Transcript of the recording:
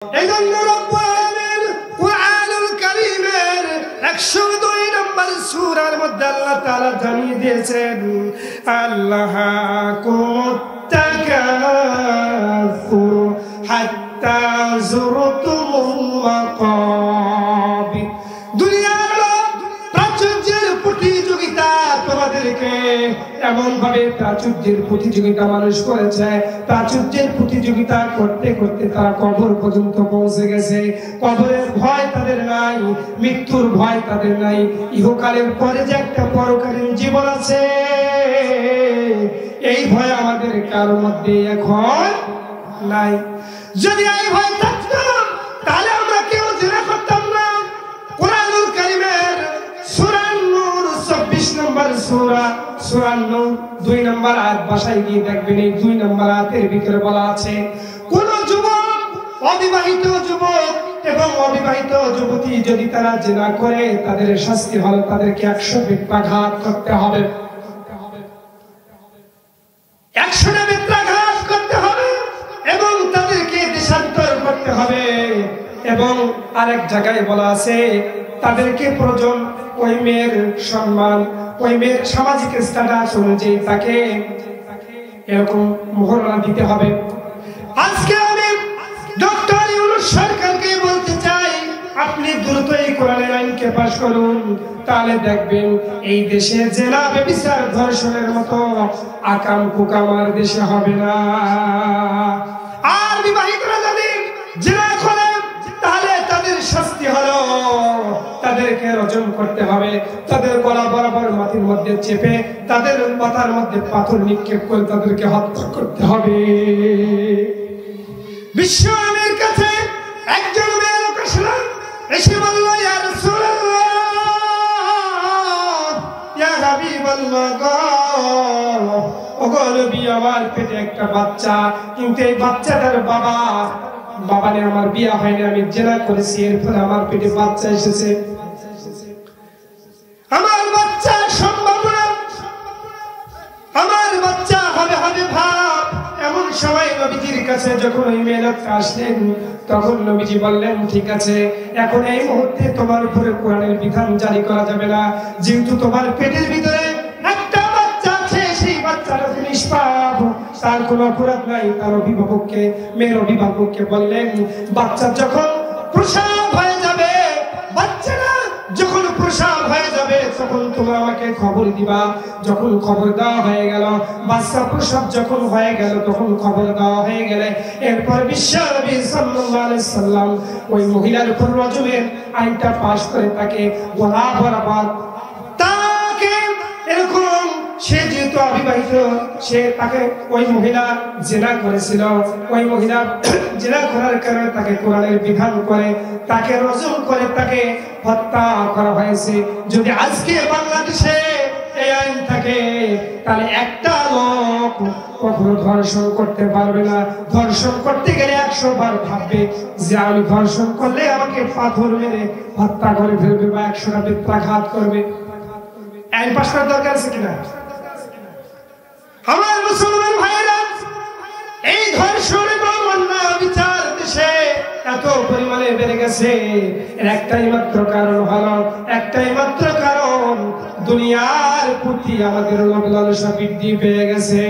এজন্য রব্বুল আলামিন কুরআনুল কারীমের 102 নম্বর সূরার মধ্যে আল্লাহ তাআলা জানিয়ে দিয়েছেন আল্লাহাকুমুত তাকাসুর হাত্তা যুরতুমুল মাকাবির। দুনিয়ার প্রাচুর্যের প্রতিযোগিতা তোমাদেরকে এমন ভাবে প্রাচুর্যের প্রতিযোগিতা মানুষ করেছে, প্রাচুর্যের প্রতিযোগিতা করতে করতে তারা কবর পর্যন্ত পৌঁছে গেছে। কবরের ভয় তাদের নাই, মৃত্যুর ভয় তাদের নাই। ইহকালের পরে যে একটা পরকালীন জীবন আছে, এই ভয় আমাদের কারোর মধ্যে এখন নাই। যদি এই ভয় থাকতো তাহলে আমরা কেউ জিনা করতাম না। কুরআনুল কারীমের সূরা নূর 24 নম্বর সূরা নূর 2 নম্বর আয়াত ভাষায় গিয়ে দেখবেন, এই 2 নম্বর আয়াতের ভিতরে বলা আছে কোন যুবক, অবিবাহিত যুবক এবং অবিবাহিত যুবতী যদি তারা জিনা করে, তাদের শাস্তি হলো তাদেরকে 100 বেত্রাঘাত করতে হবে। 100টা বেত্রাঘাত করতে হবে এবং তাদেরকে দেশান্তর করতে হবে। এবং আরেক জায়গায় বলা আছে তাদেরকে প্রয়োজন ওই মেয়ের সম্মান, ওই মেয়ের সামাজিক স্ট্যাটাস অনুযায়ী তাকে এরকম মোহরনা দিতে হবে। আজকে আমি ডক্টর ইউনূস সরকারকে বলতে চাই, আপনি দ্রুত এই কোরআনের আইনকে পাশ করুন, তাহলে দেখবেন এই দেশে জেনা, ব্যভিচার, ধর্ষণের মতো আকাম কুকাম আর দেশে হবে না। আর বিবাহিতরা যদি জেনা করে তাহলে তাদের শাস্তি হলো তাদেরকে রজম করতে হবে, তাদের গলা বরাবর মাটির মধ্যে চেপে তাদের মাথার মধ্যে পাথর নিক্ষেপ করে তাদেরকে হত্যা করতে হবে। বিশ্ব নবীর কাছে একজন মেয়ে লোক আসলেন, এসে বলল ইয়া রাসূলুল্লাহ, ইয়া হাবিবাল্লাহ, ওগো নবী, আমার পেটে একটা বাচ্চা, কিন্তু এই বাচ্চাটার বাবা নেই, আমার বিয়ে হয়নি, আমি জেনা করেছি, এর ফলে আমার পেটে বাচ্চা এসেছে, আমার বাচ্চা সম্ভব না, আমার বাচ্চা হবে ভাব। এমন সময় নবীজির কাছে যখন ওই মেয়ে লোকটা আসলেন, তখন নবীজি বললেন ঠিক আছে, এখন এই মুহূর্তে তোমার উপরে কোরআনের বিধান জারি করা যাবে না, যেহেতু তোমার পেটের ভিতরে একটা বাচ্চা আছে, সেই বাচ্চাটা নিষ্পাপ, তার কোনো অপরাধ নাই। তার অভিভাবককে, মেয়ের অভিভাবককে বললেন বাচ্চা যখন প্রসব হয়ে যাবে, বাচ্চাটা যখন প্রসব হয়ে যাবে তখন তোমরা আমাকে খবর দিবা। যখন খবর দেওয়া হয়ে গেল, বাচ্চা প্রসব যখন হয়ে গেল, তখন খবর দেওয়া হয়ে গেলে এরপর বিশ্ব নবী সাল্লাল্লাহু আলাইহি সাল্লাম ওই মহিলার উপর রজমের আইনটা পাশ করে তাকে গলা বরাবর, তাকে এরকম, সে যেহেতু অবিবাহিত, সে তাকে, ওই মহিলা জেনা করেছিল, ওই মহিলা জেনা করার কারণে তাকে কোরআনের বিধান করে তাকে রজম করে তাকে হত্যা করা হয়েছে। যদি আজকে বাংলাদেশে এই আইন থাকে তাহলে একটা লোক কখনো ধর্ষণ করতে পারবে না। ধর্ষণ করতে গেলে 100 বার ভাববে যে আমি ধর্ষণ করলে আমাকে পাথর মেরে হত্যা করে ফেলবে বা 100টা বেত্রাঘাত করবে। আইন পাশ করার দরকার আছে কিনা? আমার মুসলমান ভাইয়েরা, এই ধর্ষণ এবং অন্যায় বিচার দেশে এত পরিমাণে বেড়ে গেছে, এর একটাই মাত্র কারণ হলো, একটাই মাত্র কারণ, দুনিয়ার প্রতি আমাদের লোভ লালসা বৃদ্ধি পেয়ে গেছে।